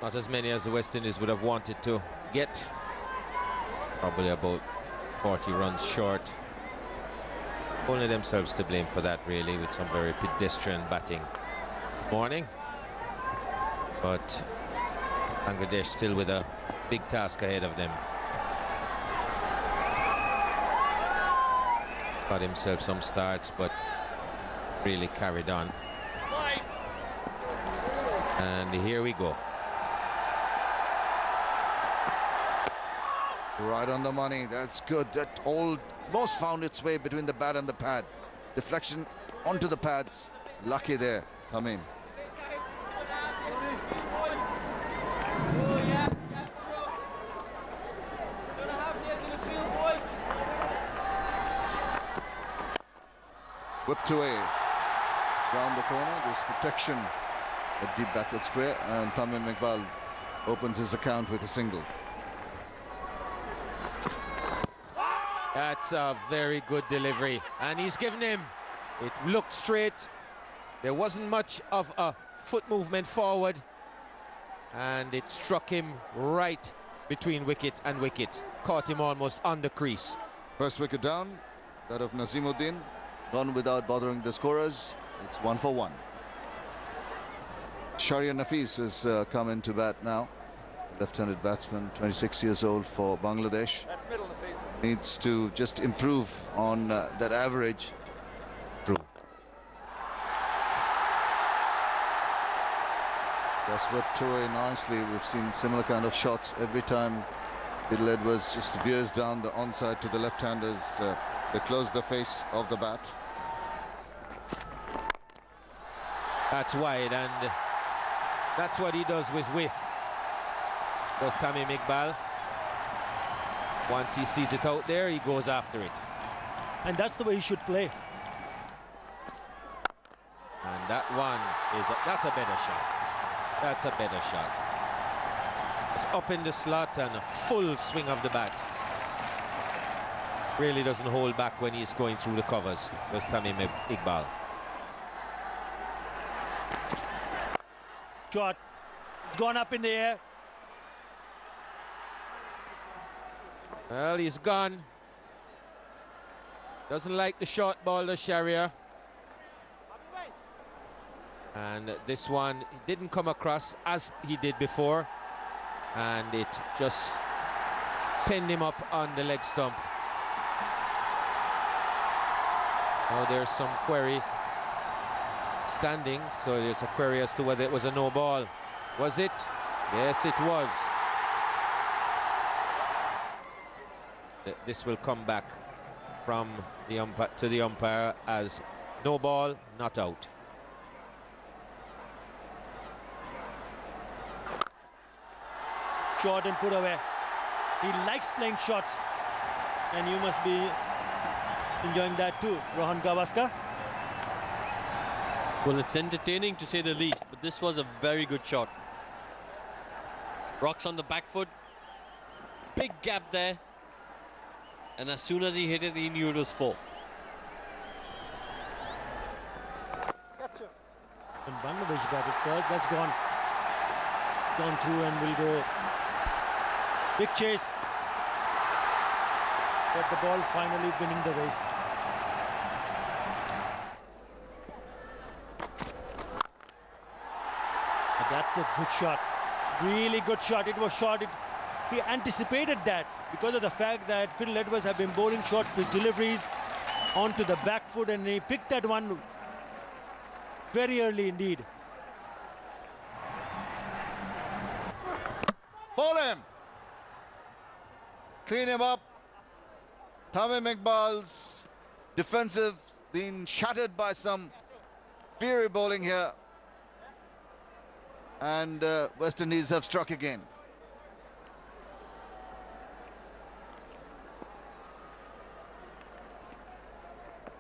Not as many as the West Indies would have wanted to get. Probably about 40 runs short. Only themselves to blame for that, really, with some very pedestrian batting this morning. But Bangladesh still with a big task ahead of them. Got himself some starts, but really carried on. And here we go. Right on the money. That's good. That almost found its way between the bat and the pad. Deflection onto the pads. Lucky there, Tamim. Whipped away round the corner. There's protection at deep backward square, and Tamim Iqbal opens his account with a single. That's a very good delivery, and he's given him. It looked straight. There wasn't much of a foot movement forward, and it struck him right between wicket and wicket. Caught him almost on the crease. First wicket down, that of Nazimuddin. Gone without bothering the scorers. It's 1 for 1. Sharia Nafis has come into bat now. Left-handed batsman, 26 years old for Bangladesh. That's middle of the face. Needs to just improve on that average. True. That's whipped away nicely. We've seen similar kind of shots every time Fiddle Edwards just veers down the onside to the left-handers. They close the face of the bat. That's wide, and that's what he does with width. Does Tamim Iqbal. Once he sees it out there, he goes after it. And that's the way he should play. And that one that's a better shot. That's a better shot. It's up in the slot and a full swing of the bat. Really doesn't hold back when he's going through the covers. There's Tamim Iqbal. Shot. It's gone up in the air. Well, he's gone. Doesn't like the short ball, the Sharia. And this one didn't come across as he did before. And it just pinned him up on the leg stump. Now there's some query standing, so there's a query as to whether it was a no ball. Was it? Yes, it was. This will come back from the umpire to the umpire as no ball, not out. Shot and put away. He likes playing shots, and you must be enjoying that too, Rohan Gavaskar. Well, it's entertaining to say the least, but this was a very good shot. Rocks on the back foot, big gap there, and as soon as he hit it, he knew it was 4. When Bangladesh batted first, that's gone through and will go. Big chase, but the ball finally winning the race. But that's a good shot, really good shot. It was shot. He anticipated that because of the fact that Fiddle Edwards have been bowling short deliveries onto the back foot, and he picked that one very early indeed. Ball him. Clean him up. Tamim Iqbal's defensive being shattered by some fiery bowling here. And West Indies have struck again.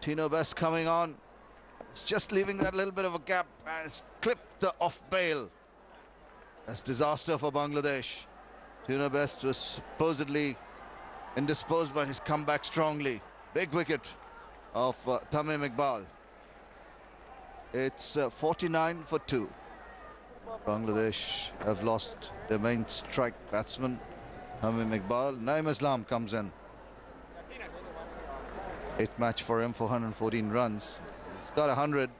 Tino best coming on. It's just leaving that little bit of a gap, and it's clipped the off bail. That's disaster for Bangladesh. Tino Best was supposedly indisposed, but he's come back strongly. Big wicket of Tamim Iqbal. It's 49 for 2. Bangladesh have lost their main strike batsman, Tamim Iqbal. Naim Islam comes in. 8th match for him, 414 runs. He's got 100.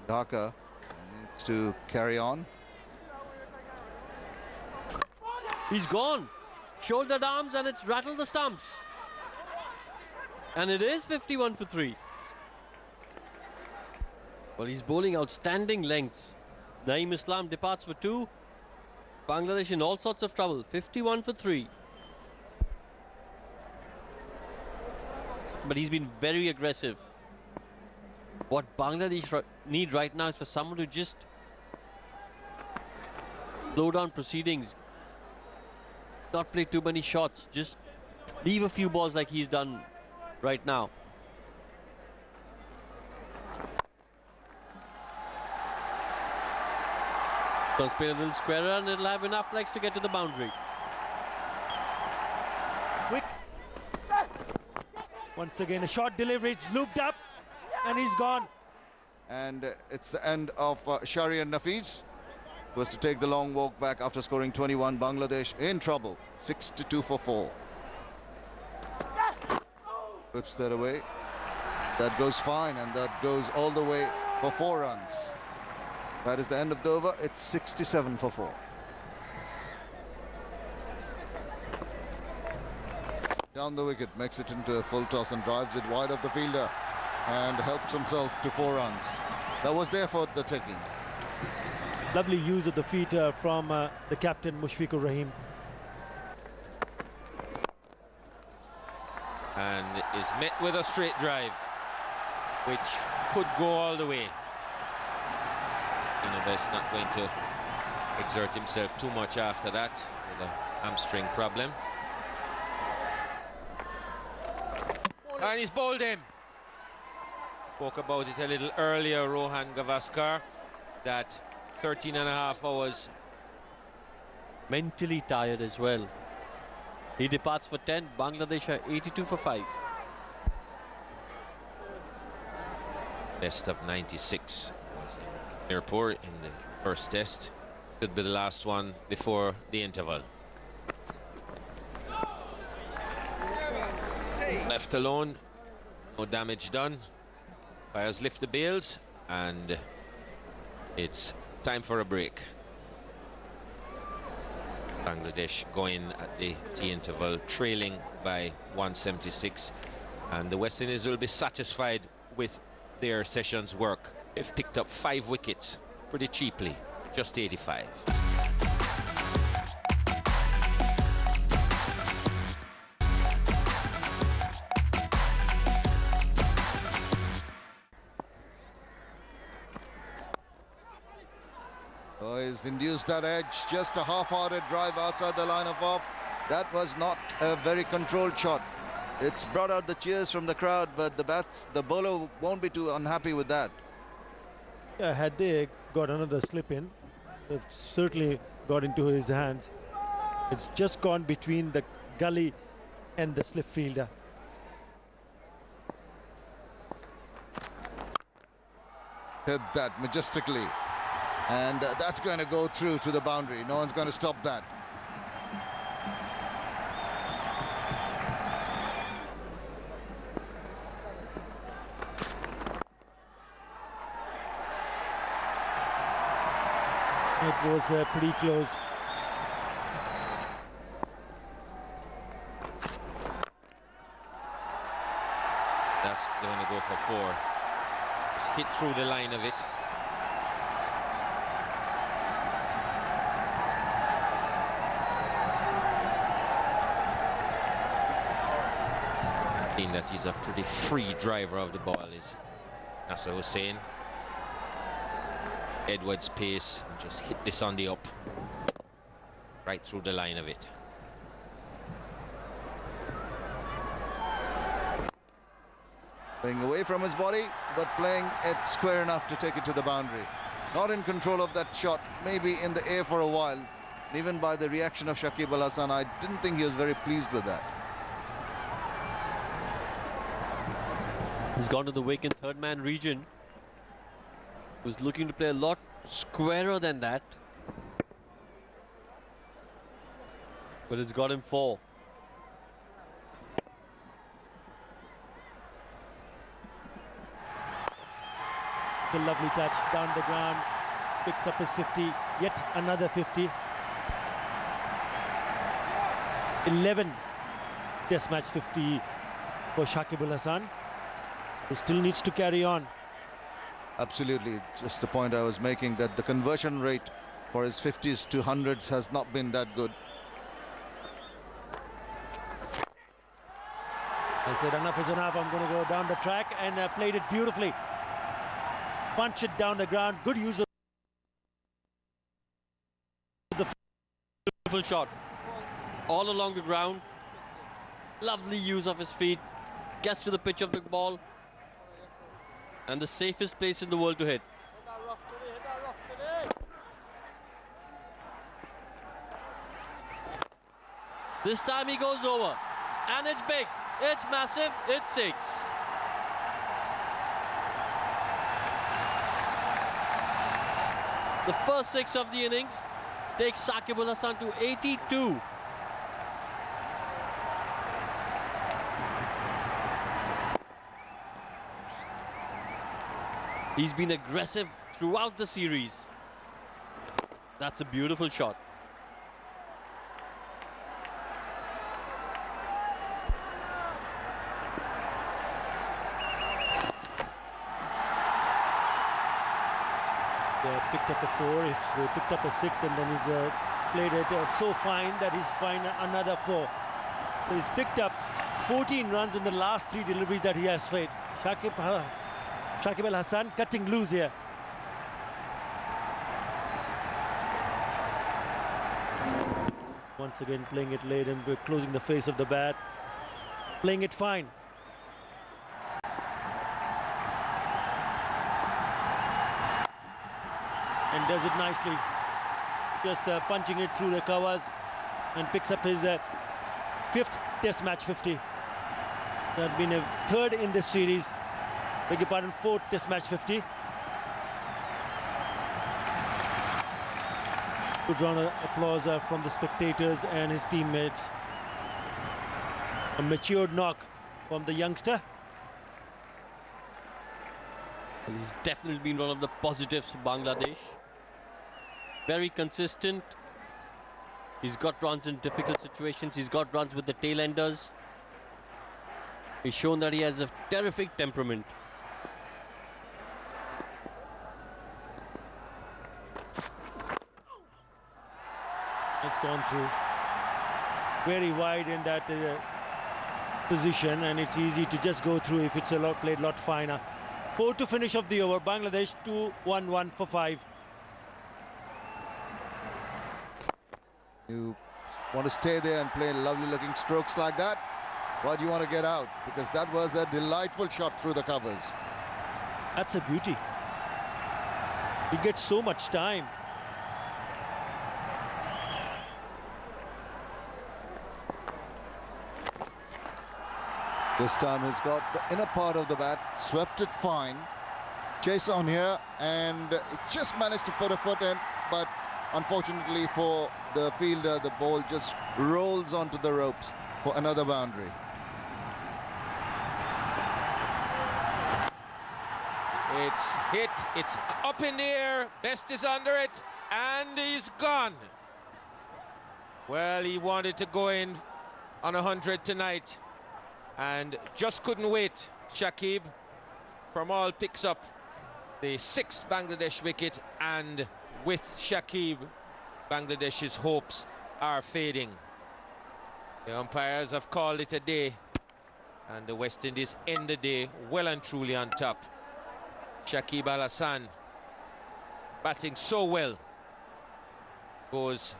Dhaka needs to carry on. He's gone. Shouldered arms and it's rattled the stumps. And it is 51 for 3. Well, he's bowling outstanding lengths. Naim Islam departs for 2. Bangladesh in all sorts of trouble. 51 for 3. But he's been very aggressive. What Bangladesh need right now is for someone to just slow down proceedings. Not play too many shots. Just leave a few balls like he's done right now. Gonna spin a little squarer and it'll have enough legs to get to the boundary. Quick. Once again, a short delivery. It's looped up and he's gone. And it's the end of Shari and Nafiz. Was to take the long walk back after scoring 21. Bangladesh in trouble. 62 for 4. Whips that away. That goes fine, and that goes all the way for 4 runs. That is the end of the over. It's 67 for 4. Down the wicket, makes it into a full toss and drives it wide of the fielder and helps himself to 4 runs. That was there for the taking. Lovely use of the feet from the captain, Mushfiqur Rahim. And is met with a straight drive, which could go all the way. Tino Best not going to exert himself too much after that with a hamstring problem. And he's bowled him. Spoke about it a little earlier, Rohan Gavaskar, that 13.5 hours. Mentally tired as well. He departs for 10. Bangladesh are 82 for 5. Best of 96 was in Mirpur in the first test. Could be the last one before the interval. Left alone, no damage done. Fires lift the bails, and it's time for a break. Bangladesh going at the tea interval, trailing by 176, and the West Indies will be satisfied with their session's work. They've picked up 5 wickets pretty cheaply, just 85. Oh, he's induced that edge, just a half-hearted drive outside the line of off. That was not a very controlled shot. It's brought out the cheers from the crowd, but the bowler won't be too unhappy with that. Yeah, had they got another slip in, it certainly got into his hands. It's just gone between the gully and the slip fielder. Hit that majestically. And that's going to go through to the boundary. No one's going to stop that. It was pretty close. That's going to go for 4. Just hit through the line of it. That he's a pretty free driver of the ball is Nasir Hussain. Edwards' pace, and just hit this on the up, right through the line of it. Playing away from his body, but playing it square enough to take it to the boundary. Not in control of that shot, maybe in the air for a while. Even by the reaction of Shakib Al Hasan, I didn't think he was very pleased with that. He's gone to the wick in third man region. Was looking to play a lot squarer than that. But it's got him 4. The lovely touch down the ground, picks up his 50, yet another 50. 11 test match 50 for Shakib Al Hasan, who still needs to carry on. Absolutely, just the point I was making, that the conversion rate for his 50s to 100s has not been that good. I said enough is enough, I'm going to go down the track, and played it beautifully. Punch it down the ground, good use of the Beautiful shot. All along the ground. Lovely use of his feet. Gets to the pitch of the ball. And the safest place in the world to hit. This time he goes over. And it's big. It's massive. It's 6. The first 6 of the innings takes Shakib Al Hasan to 82. He's been aggressive throughout the series. That's a beautiful shot. Picked up a 4, he's picked up a 6, and then he's played it so fine that he's fined another 4. So he's picked up 14 runs in the last 3 deliveries that he has played. Shakib Al Hasan cutting loose here. Once again playing it late and we're closing the face of the bat. Playing it fine. And does it nicely. Just punching it through the covers and picks up his 5th test match 50. That's been a 3rd in this series. Beg your pardon, 4th test match 50. Good round of applause from the spectators and his teammates. A matured knock from the youngster. He's definitely been one of the positives for Bangladesh. Very consistent. He's got runs in difficult situations. He's got runs with the tail-enders. He's shown that he has a terrific temperament. It's gone through. Very wide in that position, and it's easy to just go through if it's played a lot finer. 4 to finish of the over. Bangladesh 2-1-1 for 5. You want to stay there and play lovely looking strokes like that? Why do you want to get out? Because that was a delightful shot through the covers. That's a beauty. He gets so much time. This time he's got the inner part of the bat, swept it fine. Chase on here, and he just managed to put a foot in, but unfortunately for the fielder, the ball just rolls onto the ropes for another boundary. It's hit, it's up in the air, Best is under it, and he's gone. Well, he wanted to go in on 100 tonight and just couldn't wait. Shakib from all picks up the 6th Bangladesh wicket, and with Shakib, Bangladesh's hopes are fading. The umpires have called it a day, and the West Indies end the day well and truly on top. Shakib Al Hasan batting so well, goes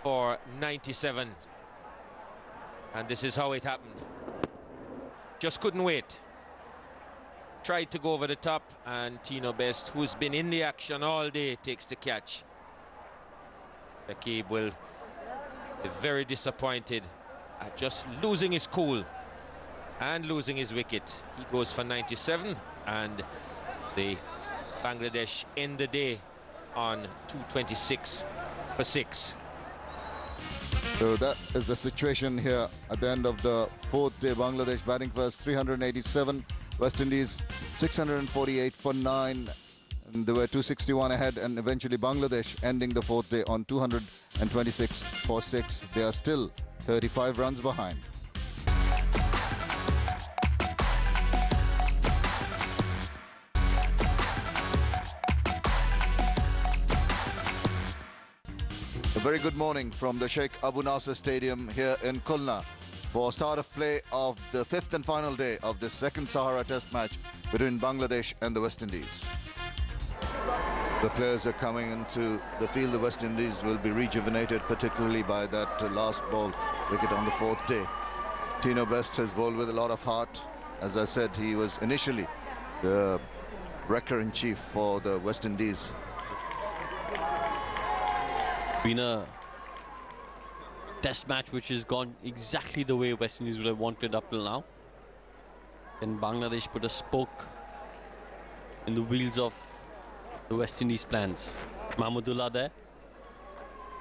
for 97, and this is how it happened. Just couldn't wait. Tried to go over the top, and Tino Best, who's been in the action all day, takes the catch. Shakib will be very disappointed at just losing his cool and losing his wicket. He goes for 97, and the Bangladesh end the day on 226 for 6. So that is the situation here at the end of the fourth day. Bangladesh batting first, 387. West Indies 648 for 9. And they were 261 ahead, and eventually Bangladesh ending the fourth day on 226 for 6. They are still 35 runs behind. A very good morning from the Sheikh Abu Nasir Stadium here in Khulna for start of play of the fifth and final day of this second Sahara Test match between Bangladesh and the West Indies. The players are coming into the field. The West Indies will be rejuvenated, particularly by that last ball wicket on the fourth day. Tino Best has bowled with a lot of heart. As I said, he was initially the wrecker-in-chief for the West Indies. Been a test match which has gone exactly the way West Indies would have wanted up till now. And Bangladesh put a spoke in the wheels of the West Indies plans. Mahmudullah there.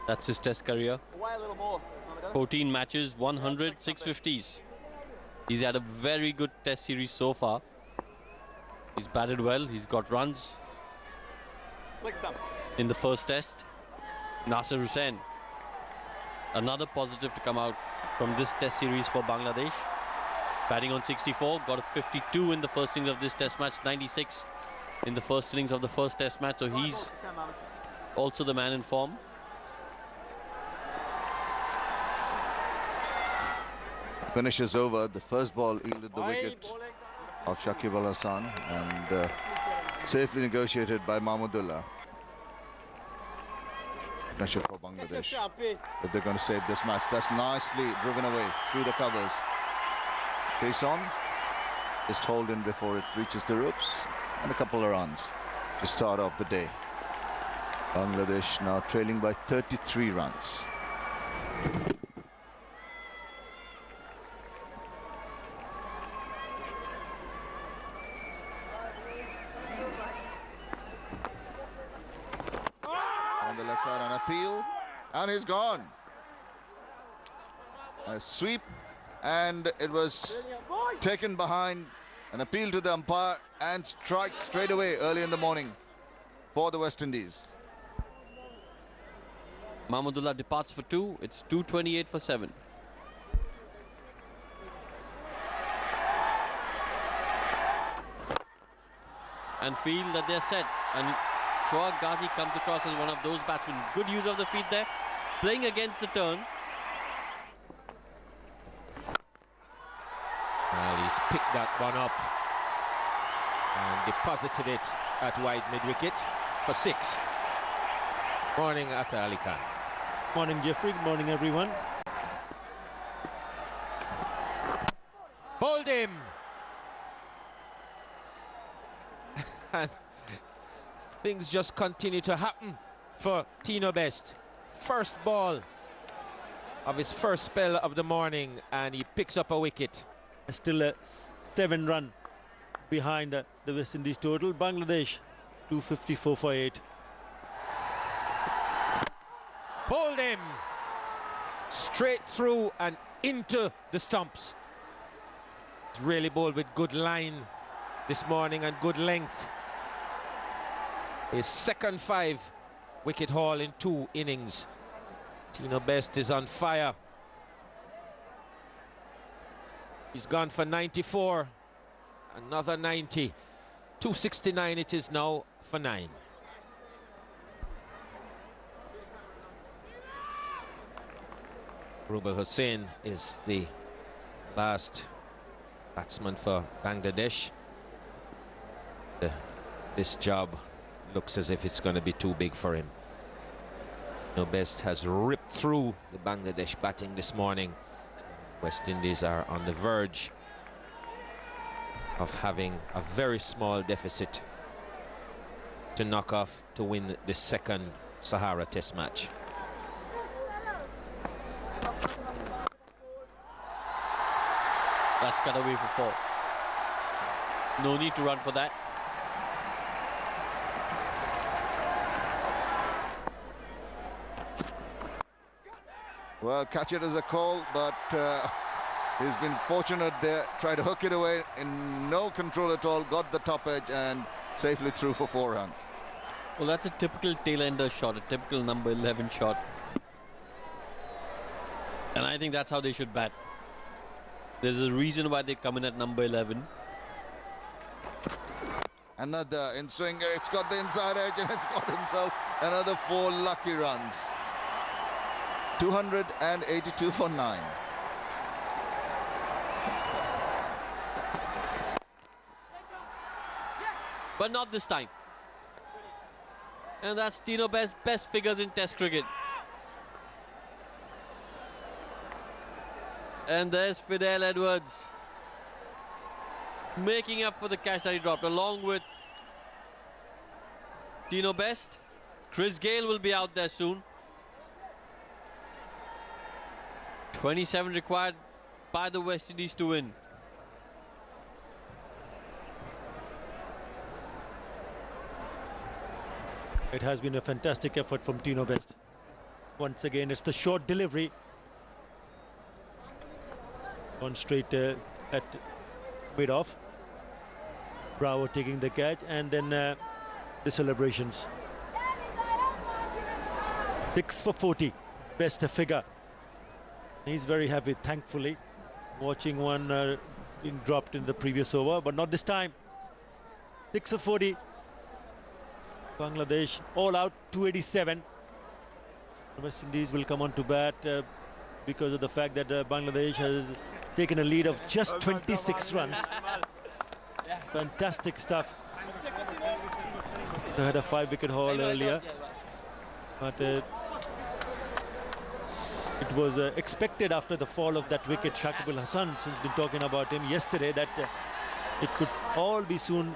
That's his test career. 14 matches, 100, 650s. He's had a very good test series so far. He's batted well, he's got runs. In the first test, Nasir Hussain. Another positive to come out from this test series for Bangladesh. Batting on 64, got a 52 in the first innings of this test match, 96 in the first innings of the first test match, so he's also the man in form. Finish is over. The first ball yielded the wicket of Shakib Al Hasan and safely negotiated by Mahmudullah. Pressure for Bangladesh if they're going to save this match. That's nicely driven away through the covers. Pace on, just hold in before it reaches the ropes, and a couple of runs to start off the day. Bangladesh now trailing by 33 runs. On the left side, an appeal, and he's gone. A sweep, and it was taken behind. An appeal to the umpire and strike straight away early in the morning for the West Indies. Mahmudullah departs for 2. It's 228 for 7. And feel that they're set. And Shoaib Ghazi comes across as one of those batsmen. Good use of the feet there. Playing against the turn. Well, he's picked that one up and deposited it at wide mid-wicket for 6. Morning, Atta Ali Khan. Morning, Jeffrey. Good morning, everyone. Bowled him. And things just continue to happen for Tino Best. First ball of his first spell of the morning, and he picks up a wicket. Still a 7-run behind the West Indies total. Bangladesh 254 for 8. Bowled him straight through and into the stumps. He's really bowled with good line this morning and good length. His second 5-wicket haul in 2 innings. Tino Best is on fire. He's gone for 94, another 90. 269 it is now for 9. Hussain is the last batsman for Bangladesh. This job looks as if it's going to be too big for him. Tino Best has ripped through the Bangladesh batting this morning. West Indies are on the verge of having a very small deficit to knock off to win the second Sahara Test match. That's cut away for 4. No need to run for that. Well, catch it as a call, but he's been fortunate there. Tried to hook it away in no control at all. Got the top edge and safely through for 4 runs. Well, that's a typical tail-ender shot, a typical number 11 shot. And I think that's how they should bat. There's a reason why they come in at number 11. Another in swinger. It's got the inside edge and it's got himself another 4 lucky runs. 282 for 9. But not this time. And that's Tino best figures in Test cricket. And there's Fidel Edwards making up for the catch that he dropped, along with Tino Best. Chris Gale will be out there soon. 27 required by the West Indies to win. It has been a fantastic effort from Tino Best. Once again, it's the short delivery. One straight at mid-off. Bravo taking the catch, and then the celebrations. 6 for 40, best figure. He's very happy, thankfully. Watching one being dropped in the previous over, but not this time. 6 for 40. Bangladesh all out, 287. West Indies will come on to bat because of the fact that Bangladesh has taken a lead of just 26 runs. Fantastic stuff. They had a 5-wicket haul earlier, but it was expected after the fall of that wicket. Shakib Al Hasan, since been talking about him yesterday, that it could all be soon